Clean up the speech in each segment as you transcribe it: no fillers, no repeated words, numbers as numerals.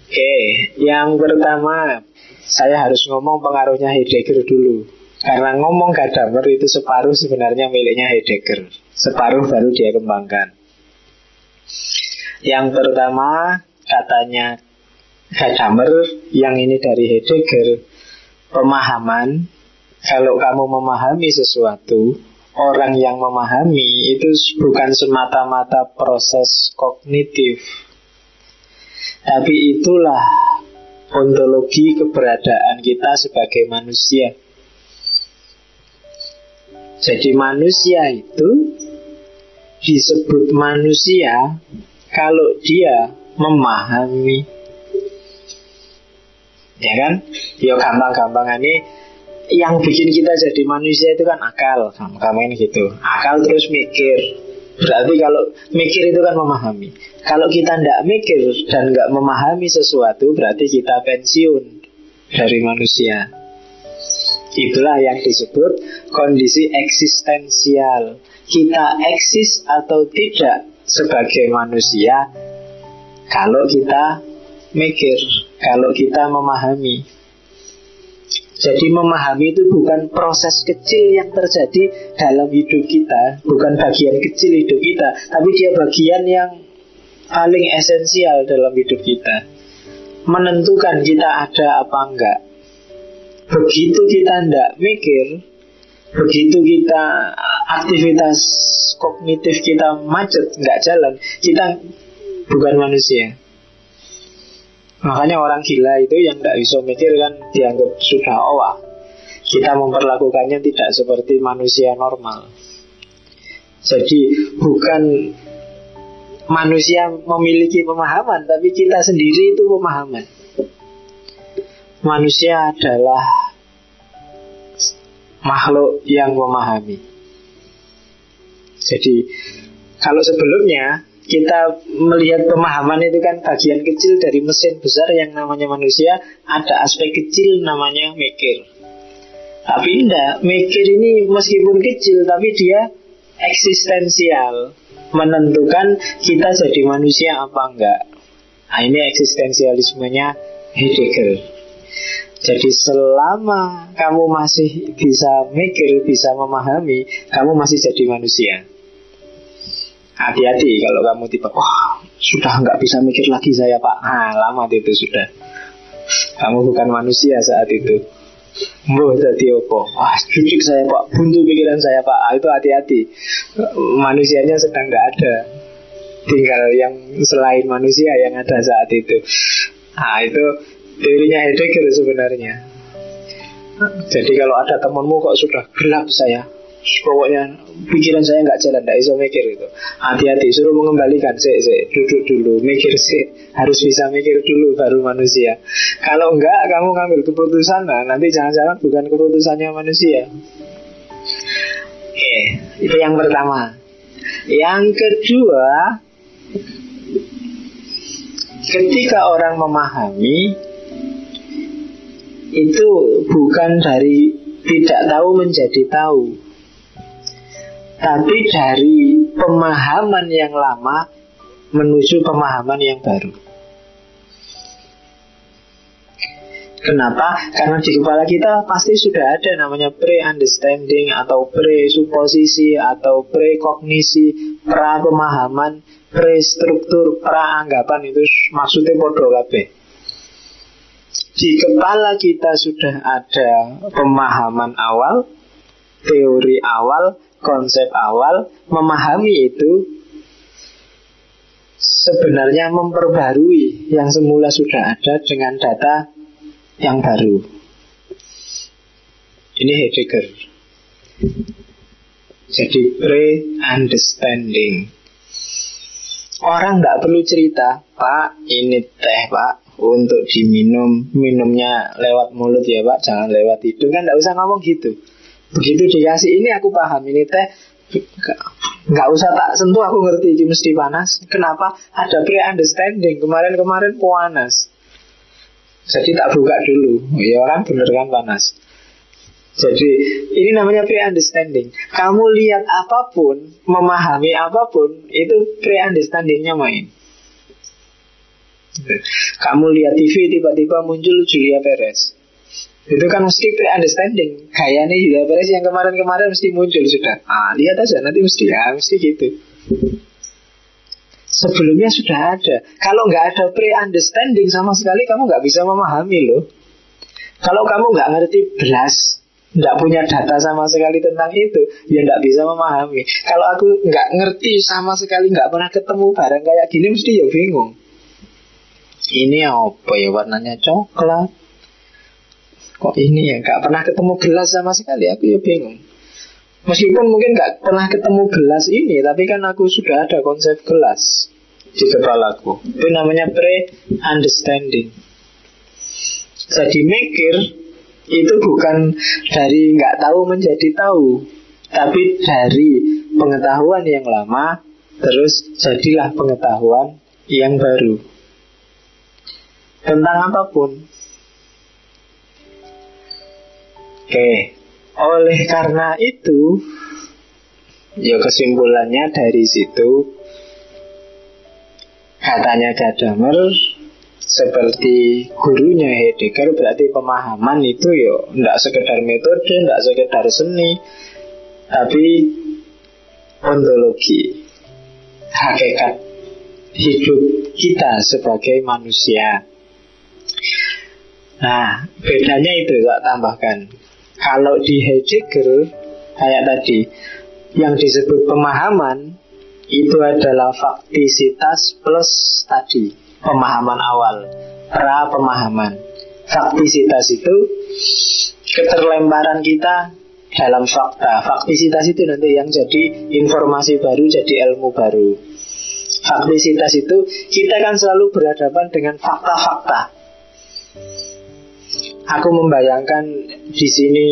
Oke, yang pertama saya harus ngomong pengaruhnya Heidegger dulu. Karena ngomong Gadamer itu separuh sebenarnya miliknya Heidegger, separuh baru dia kembangkan. Yang pertama katanya Gadamer, yang ini dari Heidegger, pemahaman. Kalau kamu memahami sesuatu, orang yang memahami itu bukan semata-mata proses kognitif, tapi itulah ontologi keberadaan kita sebagai manusia. Jadi manusia itu disebut manusia kalau dia memahami. Ya kan? Ya gampang-gampang ini yang bikin kita jadi manusia itu kan akal. Gampang ini gitu. Akal terus mikir. Berarti kalau mikir itu kan memahami. Kalau kita tidak mikir dan nggak memahami sesuatu, berarti kita pensiun dari manusia. Itulah yang disebut kondisi eksistensial. Kita eksis atau tidak sebagai manusia kalau kita mikir, kalau kita memahami. Jadi memahami itu bukan proses kecil yang terjadi dalam hidup kita, bukan bagian kecil hidup kita, tapi dia bagian yang paling esensial dalam hidup kita, menentukan kita ada apa enggak. Begitu kita enggak mikir, begitu kita aktivitas kognitif kita macet, enggak jalan, kita bukan manusia. Makanya orang gila itu yang tidak bisa mikir kan dianggap sudah owa. Kita memperlakukannya tidak seperti manusia normal. Jadi bukan manusia memiliki pemahaman, tapi kita sendiri itu pemahaman. Manusia adalah makhluk yang memahami. Jadi kalau sebelumnya kita melihat pemahaman itu kan bagian kecil dari mesin besar yang namanya manusia, ada aspek kecil namanya mikir. Tapi enggak, mikir ini meskipun kecil tapi dia eksistensial, menentukan kita jadi manusia apa enggak. Nah, ini eksistensialismenya Heidegger. Jadi selama kamu masih bisa mikir, bisa memahami, kamu masih jadi manusia. Hati-hati kalau kamu tiba, wah sudah nggak bisa mikir lagi saya pak. Lama itu sudah. Kamu bukan manusia saat itu. Mbah jadi apa? Wah cucuk saya pak, buntu pikiran saya pak. Itu hati-hati. Manusianya sedang nggak ada. Tinggal yang selain manusia yang ada saat itu. Itu teorinya Heidegger sebenarnya. Jadi kalau ada temanmu kok sudah gelap saya, pokoknya pikiran saya nggak jalan, nggak bisa mikir itu, hati-hati, suruh mengembalikan, duduk dulu, mikir harus bisa mikir dulu baru manusia. Kalau enggak, kamu ngambil keputusan, nanti jangan-jangan bukan keputusannya manusia. Itu yang pertama. Yang kedua, ketika orang memahami, itu bukan dari tidak tahu menjadi tahu, tapi dari pemahaman yang lama menuju pemahaman yang baru. Kenapa? Karena di kepala kita pasti sudah ada namanya pre-understanding atau pre-suposisi atau pre-kognisi, pra-pemahaman, pre-struktur, pra-anggapan. Itu maksudnya podo kabeh. Di kepala kita sudah ada pemahaman awal, teori awal, konsep awal. Memahami itu sebenarnya memperbarui yang semula sudah ada dengan data yang baru. Ini Heidegger. Jadi pre-understanding. Orang tidak perlu cerita, Pak, ini teh Pak, untuk diminum, minumnya lewat mulut ya Pak, jangan lewat hidung. Kan tidak usah ngomong gitu. Begitu dikasih ini aku paham, ini teh nggak usah tak sentuh, aku ngerti ini mesti panas. Kenapa? Ada pre-understanding. Kemarin panas, jadi tak buka dulu. Ya kan bener kan panas. Jadi ini namanya pre-understanding. Kamu lihat apapun, memahami apapun, itu pre-understandingnya main. Kamu lihat TV tiba-tiba muncul Julia Perez, itu kan mesti pre-understanding. Gayanya Julia Perez yang kemarin-kemarin mesti muncul sudah. Lihat aja nanti mesti gitu. Sebelumnya sudah ada. Kalau nggak ada pre-understanding sama sekali, kamu nggak bisa memahami loh. Kalau kamu nggak ngerti belas, nggak punya data sama sekali tentang itu, ya nggak bisa memahami. Kalau aku nggak ngerti sama sekali, nggak pernah ketemu barang kayak gini, mesti ya bingung. Ini apa ya, warnanya coklat, kok ini ya, nggak pernah ketemu gelas sama sekali, aku ya bingung. Meskipun mungkin nggak pernah ketemu gelas ini, tapi kan aku sudah ada konsep gelas di kepalaku. Itu namanya pre-understanding. Jadi mikir itu bukan dari nggak tahu menjadi tahu, tapi dari pengetahuan yang lama terus jadilah pengetahuan yang baru tentang apapun. Oke. Oleh karena itu, ya kesimpulannya dari situ, katanya Gadamer, seperti gurunya Heidegger, berarti pemahaman itu ya tidak sekedar metode, tidak sekedar seni, tapi ontologi, hakikat hidup kita sebagai manusia. Nah, bedanya itu tak tambahkan. Kalau di Heidegger, kayak tadi, yang disebut pemahaman itu adalah faktisitas plus tadi pemahaman awal, pra-pemahaman. Faktisitas itu keterlemparan kita dalam fakta. Faktisitas itu nanti yang jadi informasi baru, jadi ilmu baru. Faktisitas itu kita kan selalu berhadapan dengan fakta-fakta. Aku membayangkan di sini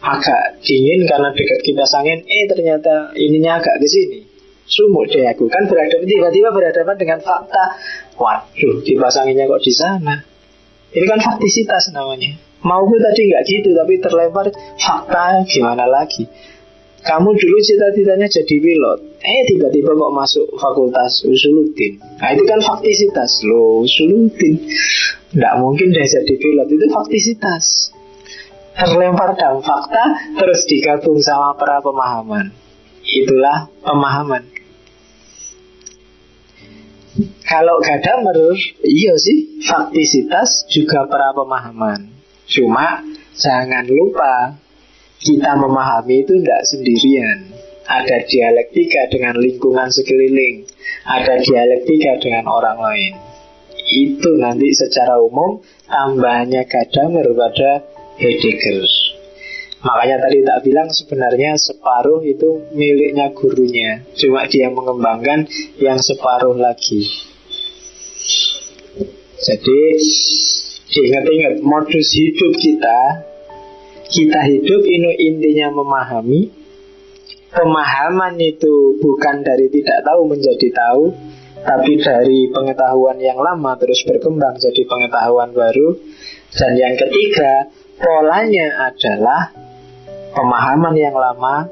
agak dingin karena dekat kipas angin. Ternyata ininya agak ke sini. Sumuk deh aku. Kan tiba-tiba berhadapan dengan fakta. Waduh, kipas anginnya kok di sana. Ini kan faktisitas namanya. Mauku tadi nggak gitu, tapi terlempar fakta, gimana lagi. Kamu dulu cita-citanya jadi pilot, tiba-tiba kok masuk fakultas Usuluddin. Nah itu kan faktisitas. Loh, Usuluddin nggak mungkin deh jadi pilot, itu faktisitas. Terlempar dalam fakta, terus digabung sama pra pemahaman. Itulah pemahaman. Kalau Gadamer, iya sih, faktisitas juga pra pemahaman. Cuma jangan lupa, kita memahami itu tidak sendirian. Ada dialektika dengan lingkungan sekeliling, ada dialektika dengan orang lain. Itu nanti secara umum tambahannya Gadamer pada Heidegger. Makanya tadi tak bilang sebenarnya separuh itu miliknya gurunya, cuma dia mengembangkan yang separuh lagi. Jadi diingat-ingat, modus hidup kita hidup ini intinya memahami. Pemahaman itu bukan dari tidak tahu menjadi tahu, tapi dari pengetahuan yang lama terus berkembang jadi pengetahuan baru. Dan yang ketiga, polanya adalah pemahaman yang lama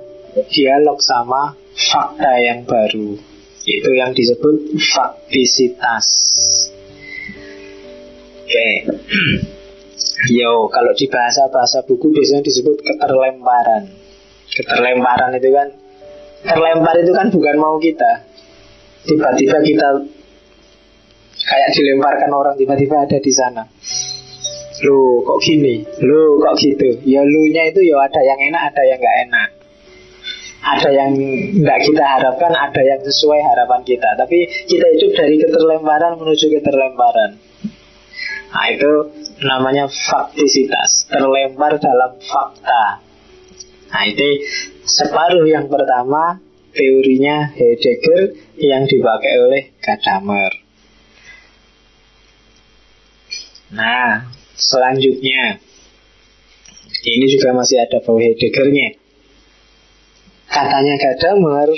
dialog sama fakta yang baru. Itu yang disebut faktisitas. Oke. Yo, kalau di bahasa buku biasanya disebut keterlemparan. Keterlemparan itu kan, terlempar itu kan bukan mau kita. Tiba-tiba kita kayak dilemparkan orang, tiba-tiba ada di sana. Loh kok gini, loh kok gitu. Ya lu-nya itu ya ada yang enak, ada yang gak enak. Ada yang gak kita harapkan, ada yang sesuai harapan kita. Tapi kita hidup dari keterlemparan menuju keterlemparan. Nah itu namanya faktisitas, terlempar dalam fakta. Nah itu separuh yang pertama teorinya Heidegger yang dipakai oleh Gadamer. Nah selanjutnya, ini juga masih ada bau Heideggernya. Katanya Gadamer,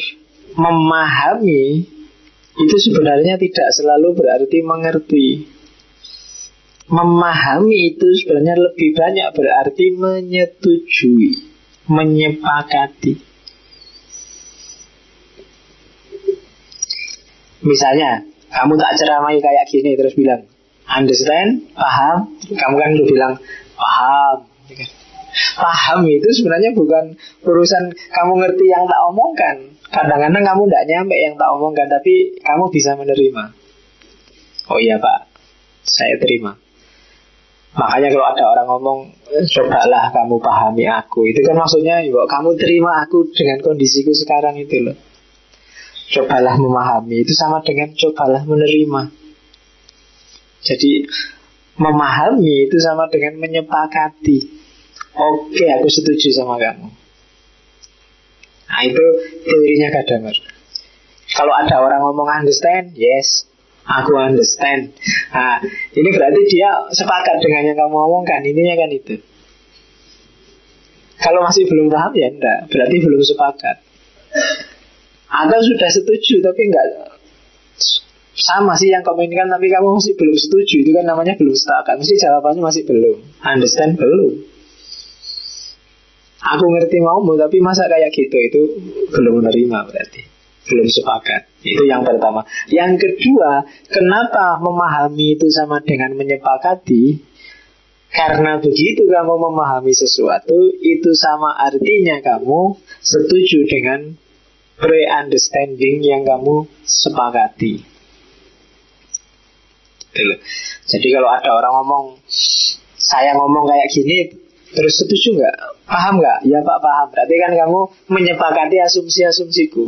memahami itu sebenarnya tidak selalu berarti mengerti. Memahami itu sebenarnya lebih banyak berarti menyetujui, menyepakati. Misalnya, Kamu tak ceramai kayak gini terus bilang understand, paham. Kamu kan udah bilang paham. Paham itu sebenarnya bukan urusan kamu ngerti yang tak omongkan. Kadang-kadang kamu tidak nyampe yang tak omongkan, tapi kamu bisa menerima. Oh iya Pak, saya terima. Makanya kalau ada orang ngomong cobalah kamu pahami aku, itu kan maksudnya kamu terima aku dengan kondisiku sekarang itu loh. Cobalah memahami, itu sama dengan cobalah menerima. Jadi memahami itu sama dengan menyepakati. Oke, aku setuju sama kamu. Nah itu teorinya Gadamer. Kalau ada orang ngomong understand, yes, aku understand. Nah ini berarti dia sepakat dengan yang kamu omongkan. Intinya kan itu. Kalau masih belum paham ya enggak, berarti belum sepakat. Atau sudah setuju tapi enggak sama sih yang kamu inginkan, tapi kamu masih belum setuju, itu kan namanya belum sepakat. Mesti jawabannya masih belum. Understand belum. Aku ngerti maumu, tapi masa kayak gitu, itu belum menerima berarti. Belum sepakat. Itu yang pertama. Yang kedua, kenapa memahami itu sama dengan menyepakati? Karena begitu kamu memahami sesuatu, itu sama artinya kamu setuju dengan pre-understanding yang kamu sepakati. Jadi kalau ada orang ngomong, saya ngomong kayak gini, terus setuju nggak? Paham nggak? Ya Pak paham. Berarti kan kamu menyepakati asumsi-asumsiku.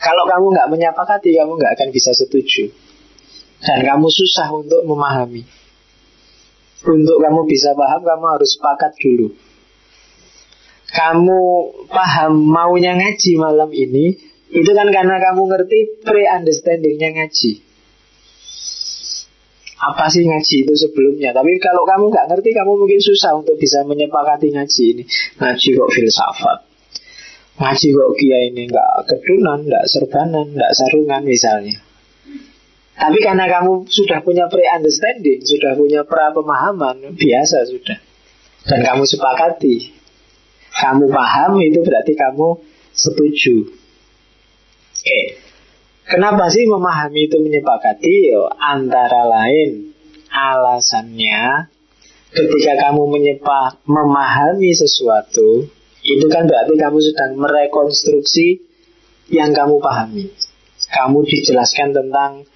Kalau kamu nggak menyepakati, kamu nggak akan bisa setuju. Dan kamu susah untuk memahami. Untuk kamu bisa paham, kamu harus sepakat dulu. Kamu paham maunya ngaji malam ini, itu kan karena kamu ngerti pre-understandingnya ngaji. Apa sih ngaji itu sebelumnya? Tapi kalau kamu nggak ngerti, kamu mungkin susah untuk bisa menyepakati ngaji ini. Ngaji kok filsafat, ngaji kok kiai ini nggak kedunan, nggak serbanan, nggak sarungan misalnya. Tapi karena kamu sudah punya pre-understanding, sudah punya pra-pemahaman, biasa sudah. Dan kamu sepakati, kamu paham, itu berarti kamu setuju. Oke. Kenapa sih memahami itu menyepakati? Antara lain alasannya, ketika kamu memahami sesuatu, itu kan berarti kamu sedang merekonstruksi yang kamu pahami. Kamu dijelaskan tentang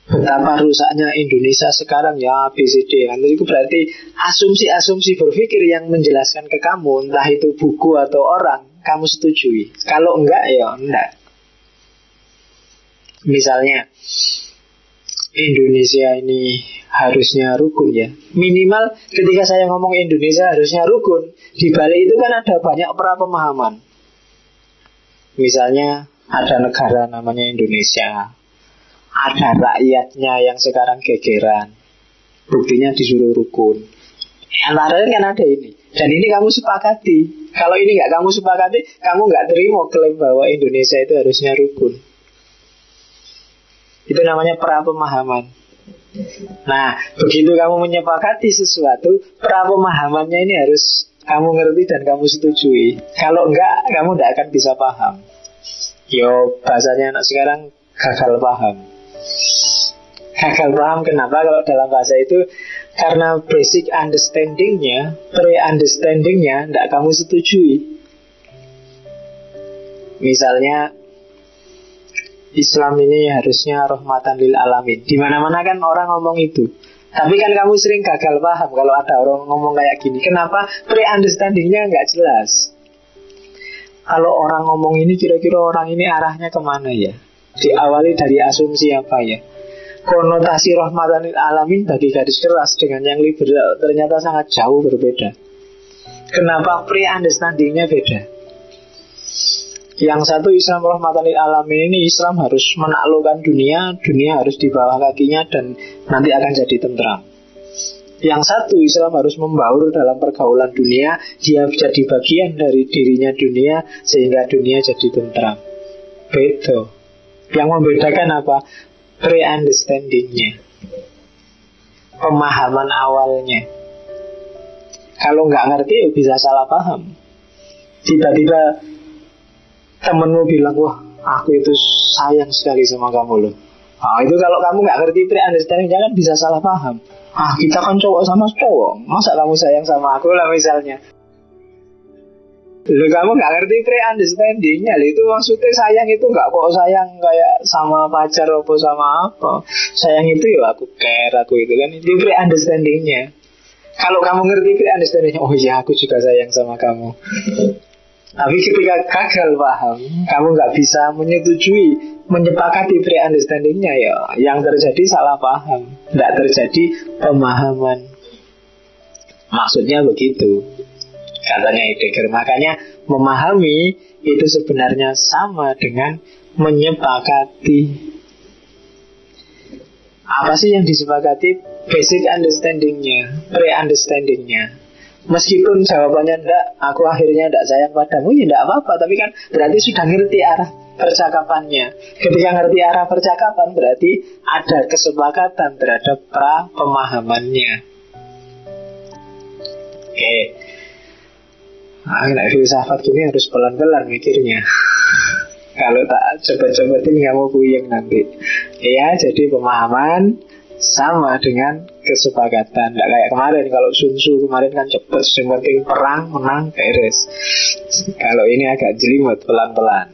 betapa rusaknya Indonesia sekarang ya ABCD. Itu berarti asumsi-asumsi berpikir yang menjelaskan ke kamu, entah itu buku atau orang, kamu setujui. Kalau enggak ya enggak. Misalnya Indonesia ini harusnya rukun ya. Minimal ketika saya ngomong Indonesia harusnya rukun, di balik itu kan ada banyak pra-pemahaman. Misalnya ada negara namanya Indonesia, ada rakyatnya yang sekarang gegeran, buktinya disuruh rukun. Antara lain kan ada ini. Dan ini kamu sepakati. Kalau ini nggak kamu sepakati, kamu nggak terima klaim bahwa Indonesia itu harusnya rukun. Itu namanya pra-pemahaman. Nah, begitu kamu menyepakati sesuatu, pra-pemahamannya ini harus kamu ngerti dan kamu setujui. Kalau enggak, kamu tidak akan bisa paham. Yo, bahasanya anak sekarang gagal paham. Gagal paham kenapa? Kalau dalam bahasa itu, karena basic understandingnya, pre-understandingnya tidak kamu setujui. Misalnya Islam ini harusnya rahmatan lil alamin. Di mana-mana kan orang ngomong itu. Tapi kan kamu sering gagal paham kalau ada orang ngomong kayak gini. Kenapa? Pre-understandingnya nggak jelas. Kalau orang ngomong ini, kira-kira orang ini arahnya kemana ya? Diawali dari asumsi apa ya? Konotasi rahmatan lil alamin bagi garis keras dengan yang liberal ternyata sangat jauh berbeda. Kenapa? Pre-understandingnya beda. Yang satu Islam rahmatan lil alamin ini, Islam harus menaklukkan dunia, dunia harus di bawah kakinya dan nanti akan jadi tentram. Yang satu Islam harus membaur dalam pergaulan dunia, dia jadi bagian dari dirinya dunia sehingga dunia jadi tentram. Beda. Yang membedakan apa? Pre-understandingnya, pemahaman awalnya. Kalau nggak ngerti bisa salah paham. Tiba-tiba temenmu bilang, wah aku itu sayang sekali sama kamu loh, Itu kalau kamu nggak ngerti pre-understanding, jangan bisa salah paham. Kita kan cowok sama cowok, masa kamu sayang sama aku lah misalnya. Loh, kamu nggak ngerti pre-understandingnya. Itu maksudnya sayang itu nggak kok sayang kayak sama pacar apa sama apa. Sayang itu ya aku care, aku itu kan. Itu pre-understandingnya. Kalau kamu ngerti pre-understandingnya, oh iya aku juga sayang sama kamu. Tapi ketika gagal paham, kamu nggak bisa menyetujui, menyepakati pre-understandingnya, ya yang terjadi salah paham, nggak terjadi pemahaman. Maksudnya begitu, katanya Heidegger. Makanya memahami itu sebenarnya sama dengan menyepakati. Apa sih yang disepakati? Basic understandingnya, pre-understandingnya. Meskipun jawabannya enggak, aku akhirnya enggak sayang padamu, ya enggak apa-apa. Tapi kan berarti sudah ngerti arah percakapannya. Ketika ngerti arah percakapan, berarti ada kesepakatan terhadap pemahamannya. Oke. Nah, filsafat gini harus pelan-pelan mikirnya. Kalau tak cepet-cepetin nggak mau puyeng nanti. Ya, jadi pemahaman sama dengan kesepakatan. Nggak kayak kemarin. Kalau Sun Tzu kemarin kan cepet, yang penting perang, menang, beres. Kalau ini agak jelimet, pelan-pelan.